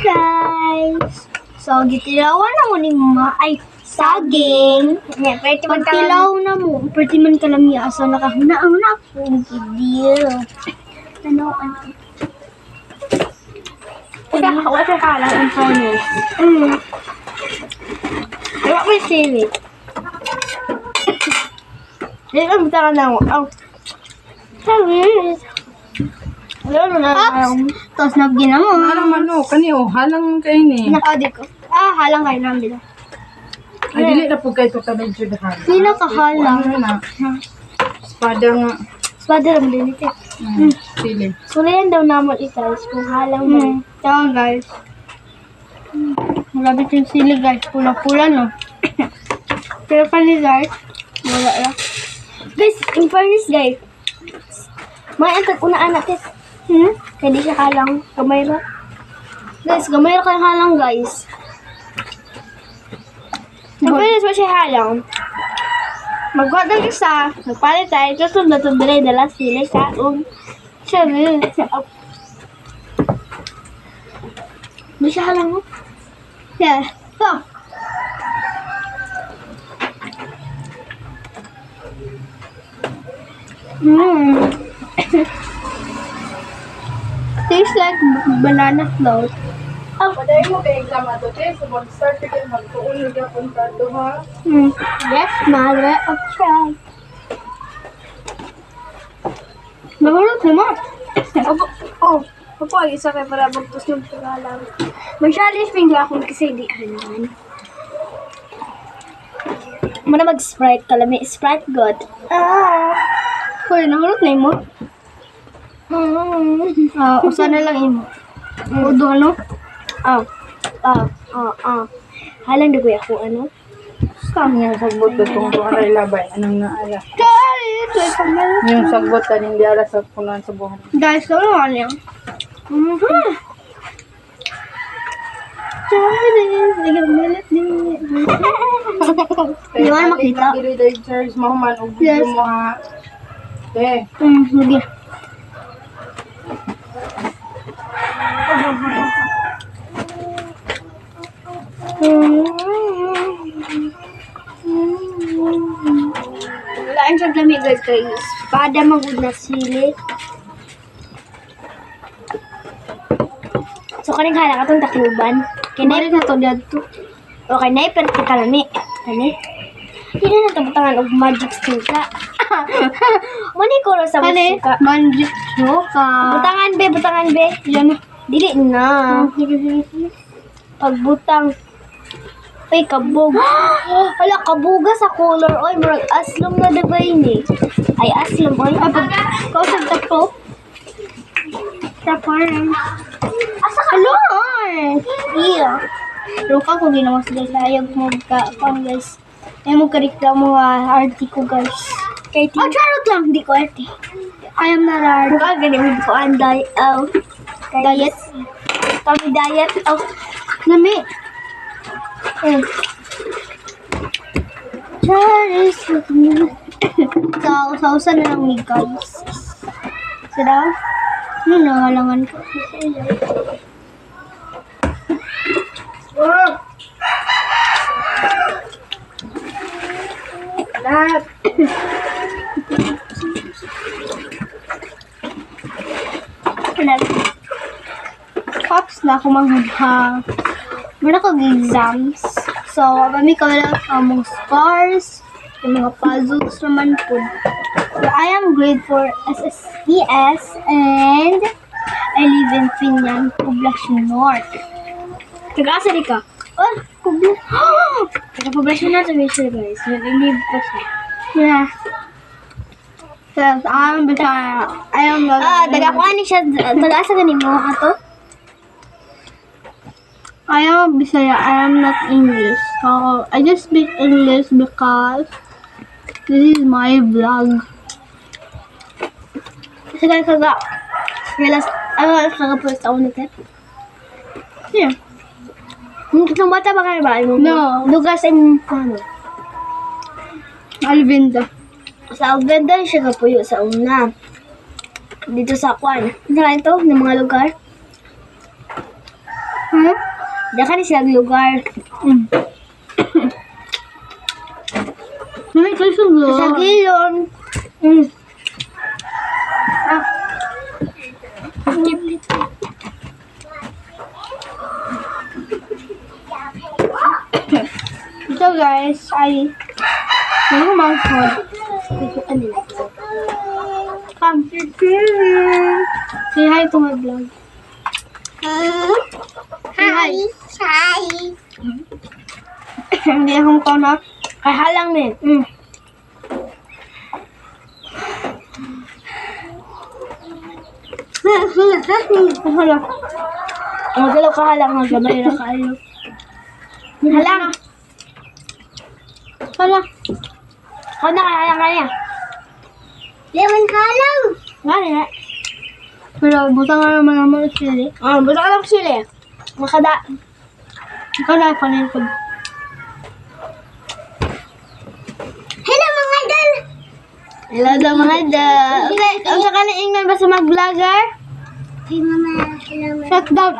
guys! So, gitilawan na mo ni mga ay saging. Pagtilaw na mo, pwede man ka lang asa nakahuna ang napong kibil. Tanawan ko. Wala sa kalang ang tono. Wala ko yung sili. Hindi ka bitakan na mo. Sabi. Wala na. Tapos nabgina mo. Halang manok, kaniyo, halang kayo ni. Nakadi ko. Halang kayo namin. Ay, dili na po kayo ito ka-medyo dahan. Hindi nakahalang. Ano na? Espada nga. Espada lang din ito. Sili. Sulayan daw naman guys kung halang ba. Tama guys. Malapit yung sili guys. Pula-pula no. Pero pali guys. Wala lang. Guys, in fairness guys. May antag unaan natin. Kaya di siya halang. Gamay ra. Guys, gamay ra kayo halang guys. In fairness mo siya halang. Magkuha ng isa. Magpalit tayo. Tapos natundalay dala sili sa sabi. Di siya halang mo. Yeah. So. Tastes like banana float. Paday mo kay exam ato, te. So, mag-start ka kayo magtuon na punta to, ha? Yes, mother of try. Mahulog naman. Opo, ay isa kayo para magpus ng pagalang. Mag-challenge finger akong kasi di halangan. Muna mag-Sprite ka lang. May Sprite God. Hoy, nahulog na mo. Usa na lang imo. Udo, ano? Halang na kuya ako, ano? Saan yung sagbot ko kung aray labay? Anong naala? Guys, Yung sagbot ka hindi ala sa punan sa buhan. guys, kamo ano yan? Di ba makita? Dili dahil Charles Mahuman o Yes. video mo, ha? Te. Sige. Wala ang siyang lamig guys. Espada magod na sili. So kaning hala katong takluban. Kinay na to dito. Okay na pero kalami. Kani. Hindi na tabutangan og magic suka. Mani ko ra sa suka. Magic suka. Butangan be. Yan. Dili na. Pagbutang. Ay, kabog. Hala, kabuga sa color. Oy, murag aslom na dagay ni. Ay, aslom. Oy, kausap tako. Taparang. Asa ka? Hello! Iya. Pero ka kung ginawa sila sayag mo ka-pang guys. Ay mo karikta mga arty ko guys. Charot lang. Hindi ko arty. I am not arty. Buka, ganyan ko ang diet. Diet. Kami diet. Nami. Charles. Sausa na lang ni guys. Sada? Nangalangan ko. Lahat. Pops na ako manghudhang. Muna ko exams. So, kami kawala among scars, yung mga puzzles naman po. So, I am grade 4 SSES and I live in Pinyan, Poblacion North. Taga-asa di ka? Oh, Poblacion. Taga-Poblacion North, guys. Nag-live pa siya. Yeah. Yes, I am not. Taga-kuha siya. Taga-asa ganin mo ato? I am Bisaya. I am not English. So, I just speak English because this is my vlog. Kasi kaga first ako natin. Yeah. Kitang bata ba kayo ba? No. Lugar sa inyong kano? Alvinda. Sa Alvinda, siya kapuyo sa una. Dito sa Kwan. Saan ito? Ng mga lugar? Hmm? Dakan siya lugar. Hindi kayo sulo. Sa gilon. Ah. So guys, ay manghod. Come. Say hi to my vlog. Hi. Hi. Hindi akong kono. Kahalang din. Hala. Ang galaw kahalang nga gabay na kayo. Halang. Hala. Kau na kahalang kaya. Lemon halang. Ngani na. Pero butang nga naman naman sili. Butang ka lang sili. Makada. Ikaw na panin ko. Hello mga idol! Hello daw mga idol! Ang saka na ingnan ba sa mag-vlogger? Hey mama, hello mga Shut down!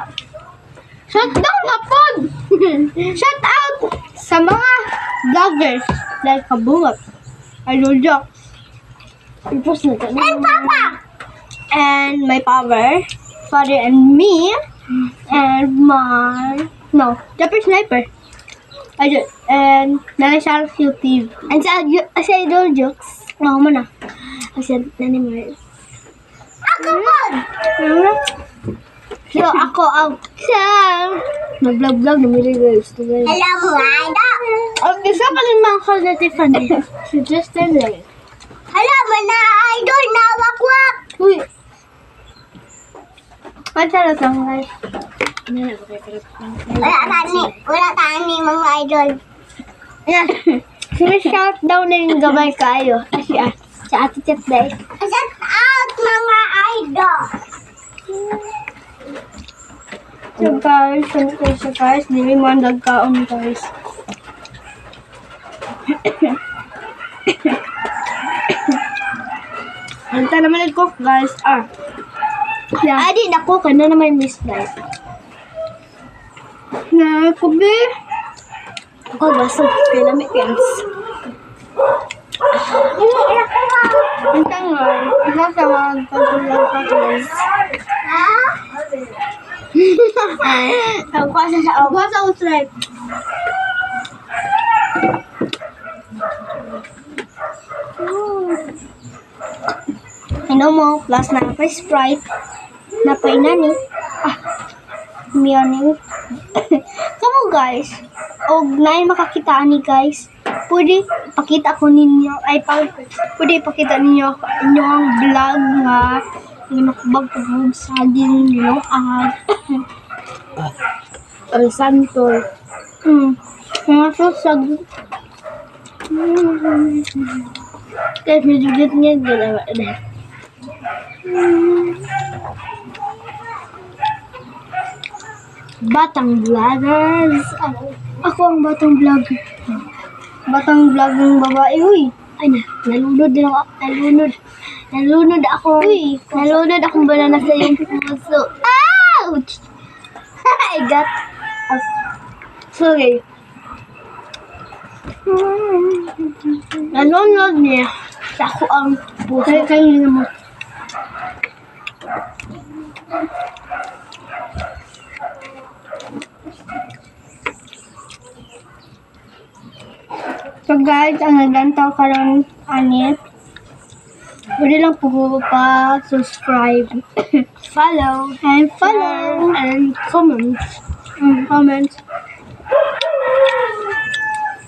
Shut down na pod! Shut out! Sa mga vloggers like Kabungot, Idol Jokes, and Papa! And my father and me, and my... No, Japper Sniper. And Nalasal YouTube. And sa Idol Jokes. Oo mo na. Kasi Nanimars. Ako po! So, ako ang nag-vlog-vlog na may guys. Hello, Wanda! Ang isa pa rin mga call-native si Justin lang. Hello, mga idol na wakwak! Uy! Ang sarap lang guys. Wala tani mga idol. Yan. Sini-shout down na yung gamay kayo. Asya. Sa ati chat day. Shout out mga idol. So guys, dili mo ang dagkaon guys. Anta naman nag-cook guys. Yeah. Adi na cook na naman Miss Life. Na kubi. Ako baso kay lamig guys. Ang tangan, nasa mga pagkulang ka guys. Ang kwasa ustripe. Ano mo, plus na pa Sprite, na pa inani. Miyani. Kamu guys, og na makakitaan ni guys. Pwede ipakita ko ninyo, pwede ipakita ninyo ang vlog nga ginukbag ko ng saging, ay santol. Mga susag. Guys, medyo niya ginawa na. Batang vloggers. Ako ang batang vlogger. Batang vlog ng babae, uy. Ay na, nalunod din ako. Nalunod ako. Uy, nalunod akong banana sa iyong puso. Ouch! I got a... Sorry. Nalunod niya sa ako ang puso. Kayo naman. So guys, ang nagantaw karon ani. Pwede lang po pa subscribe, follow, and comment. Comment.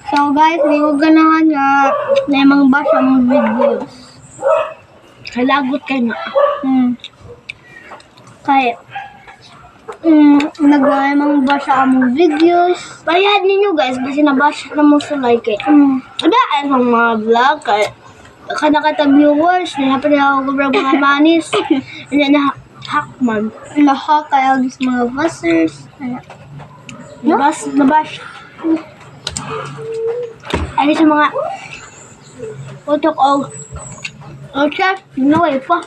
So guys, may ganahan nga na mga basa mong videos. Halagot ka na. Kaya nagawin mga basa among videos. Bayad ninyo guys, kasi nabasa na mo sa like eh. Ada ang mga vlog kaya kanakata viewers, nahapin na ako sobrang mga manis. Na hackman. Lahat kaya guys mga buzzers. Nabas. Ay sa mga utok o chat, manaway pa.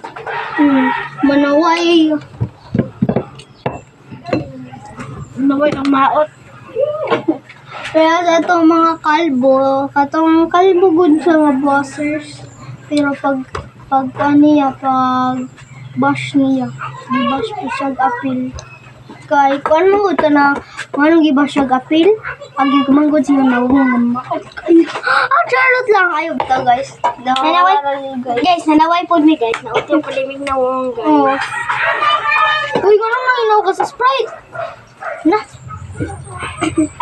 naway ang maot. Kaya sa itong mga kalbo, katong kalbo good sa mga bossers. Pero pag niya, pag bash niya, di bash po siya appeal. Kay, kung ano mo ito na, kung anong iba siya appeal, pag gumanggod siya na, maot kayo. Charlotte lang kayo ito, guys. Nanaway, guys, nanaway po mi guys. Nauti yung palimig na wong Oh. guys. Uy, kung ano inaw ka sa Sprite? Na,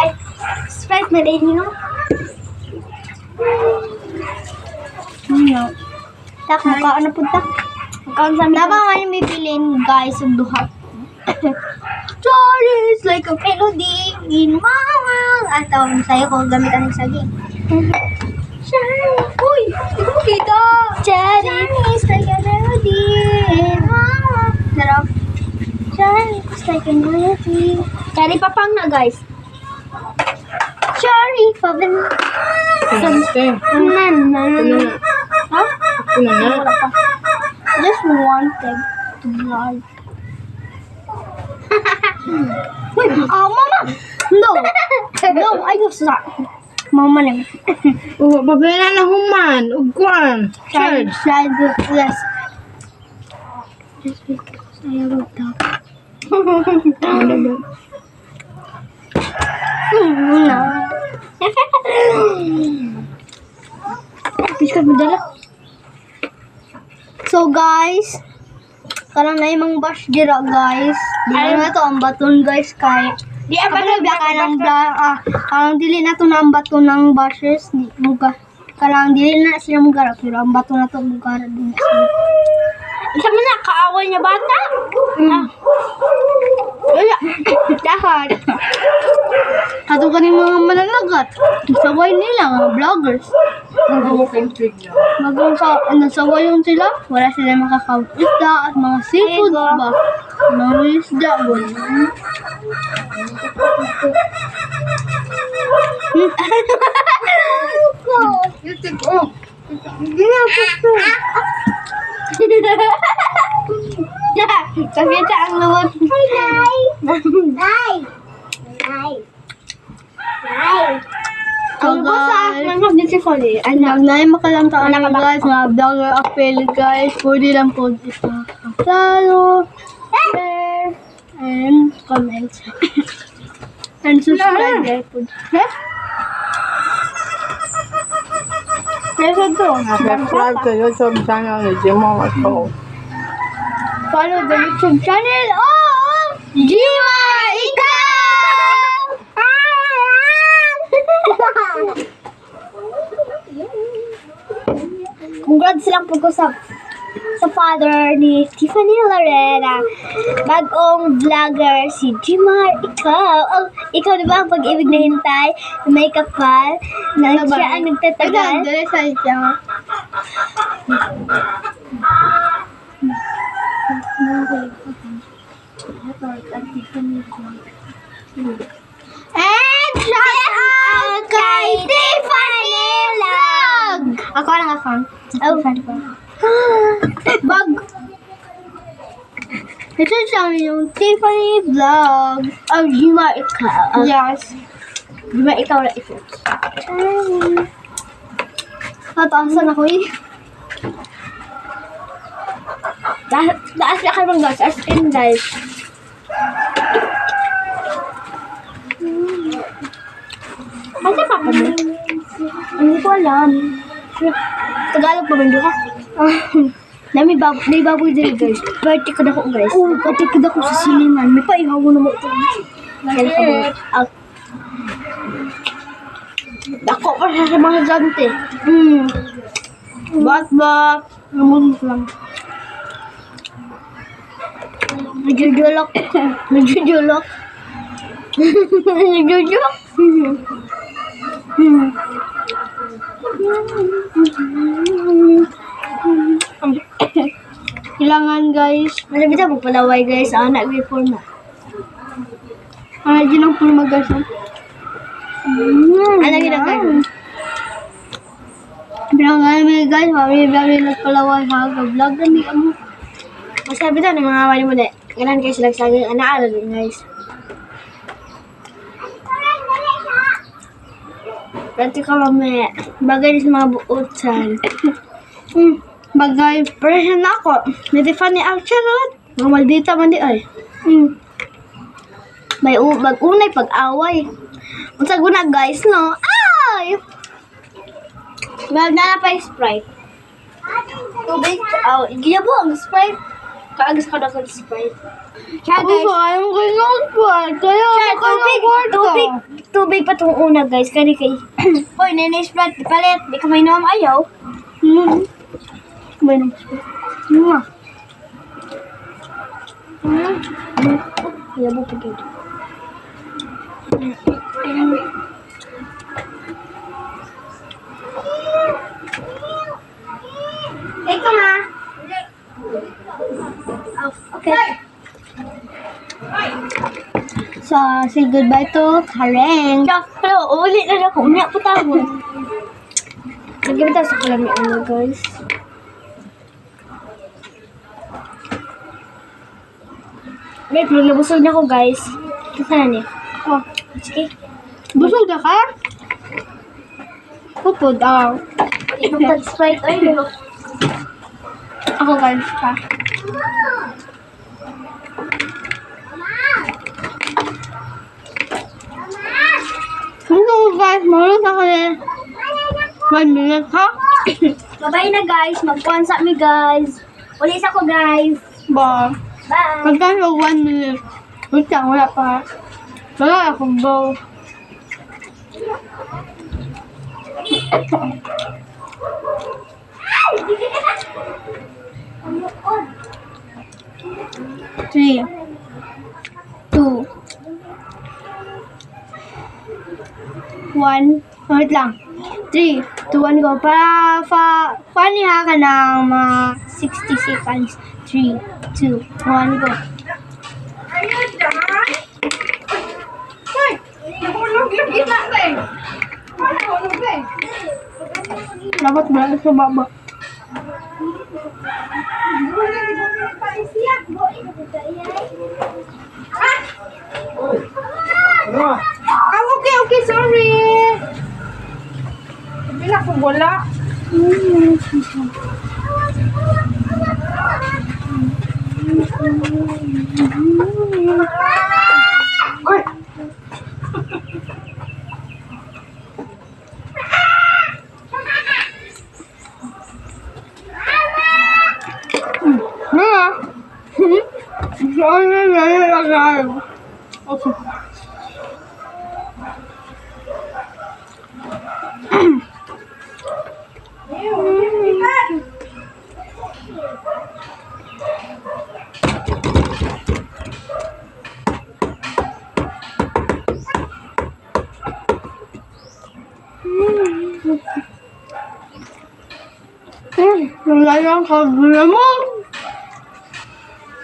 Ay, Sprite na rin yun. inaw. Tak, mukha ano po tak? Magkaon sa Dapat nga yung may pilin, guys, yung duha. Sorry, it's like a melody in my world. At tawag sa'yo ko, gamitan ng saging. Sorry. Uy, hindi ko makita. Cherry, it's like a melody in my world. Sarap. Cherry, it's like a melody. Cherry papang na guys. Cherry, pabin. Stay. Ha? Una na. Wala pa. Just wanted to vlog. Oh, mama! No! No, ayos na. Mama na. Oh, babela na human. Ugkuan. Charge. Yes. Just because I have a dog. No. Biscuit mo dala. So guys, karang na imong bash dira guys. Di na to ang baton guys kay Di apa na biya kanang karang dili na to na ang baton ng bashers di muga. Karang dili na sila mugara pero ang baton na to mugara din sila. Isa mo na, kaaway niya bata. Wala. Dapat. Ato kaning mga mananagat. Saway nila mga vloggers. Nasawayon sila. Wala sila makakawit isda at mga seafood ba. Mga isda ba. Sakita ang luwag. Hi guys. Hi. Hi. Hi. Ang basa, nanak din si Folly. Anak na yung makalantaan na guys, mga vlogger appeal guys, pwede lang po isa. Follow, share, and comment. And subscribe guys po. Kaya to. Subscribe to YouTube channel ni Jimo Mato. Follow the YouTube channel of Jima Ikaw! Congrats lang po ko sa father ni Tiffany Lorena. Bagong vlogger si Jimar Ikaw. Oh, ikaw di ba ang pag-ibig na hintay? May kapal na siya ang nagtatagal. Dali sa siya. And shout out kay Tiffany Vlog! Ako lang account. Oh, Bag. Ito siya yung Tiffany Vlog. Oh, Jimar Ikaw. Yes. Jimar Ikaw na ito. Nataasan ako eh. Taas na kayo guys. As in guys. Kasi papa mo? Hindi ko alam. Tagalog pa rin ha? May baboy din guys. Party ko na ko guys. Oh, pati kada ko sa silingan. May paihaw na mo ito. Kaya ka ba? Dako pa siya sa mga gante. Bat. Namulis lang. Nagjujulok. Nagjujulok. Nagjujulok. Kailangan guys. Ano bisa mo palaway guys? Anak before na. Dyan ang pulma guys. Ano ginagawa? Bilangan mo guys. Mami nagpalaway ha. Vlog na ni amo. Masabi daw ng mga wali mo na. Kailan kayo sila sa anak din guys. Dati ka mamaya. Bagay sa mga buutan. Bagay, presyon ako. May Tiffany Archerot. Mga maldita man di ay. May mag-unay pag-away. Unsa guna guys, no? Ay! Well, na pa yung Sprite. Tubig. Ginabo ang Sprite. Kaagos ka na kang Sprite. Siya guys. Puso, ayaw ko yung spot. Kaya Siya, ako ng kwarto. tubig pa itong una guys. Kani kay. Hoy, nene Sprite. Di palit. Di ka may naman ayaw. May nang spot. Mwah. Yabo pa dito. Ikaw ma. Okay. So, say goodbye to Karen. Hello, ulit na ako. Umiyak po tayo. Nagkita tayo sa kalami guys. Wait, maglabusog na ako guys. Kasi na niya. Oh, Sige. busog na ka? Pupod, Itong Sprite. Ay, no. Ako guys pa. Ano guys, maroon na kayo. 1 minute ha? Bye-bye na guys. Magpuansa mi guys. Ulis ako guys. Ba, Bye. pagkano 1 minute. Wait lang, wala pa. Wala akong go. Three, two, one. Wait lang. 3, 2, 1, go. Para funny ha ka ng mga 60 seconds. 3, 2, 1, go. Ayun dyan. Hoy! Nahulog yung ina na eh. Nahulog na eh. Dapat ba sa baba? Okay, sorry. Bila ko wala. Oy! Okay. Wala lang kagula mo.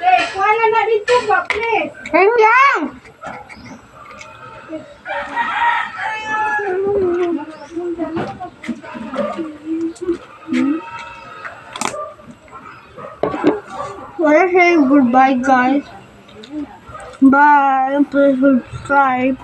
Hey, kuha na dito ba, please? Hanggang! Wala saying goodbye guys. Bye. Please subscribe.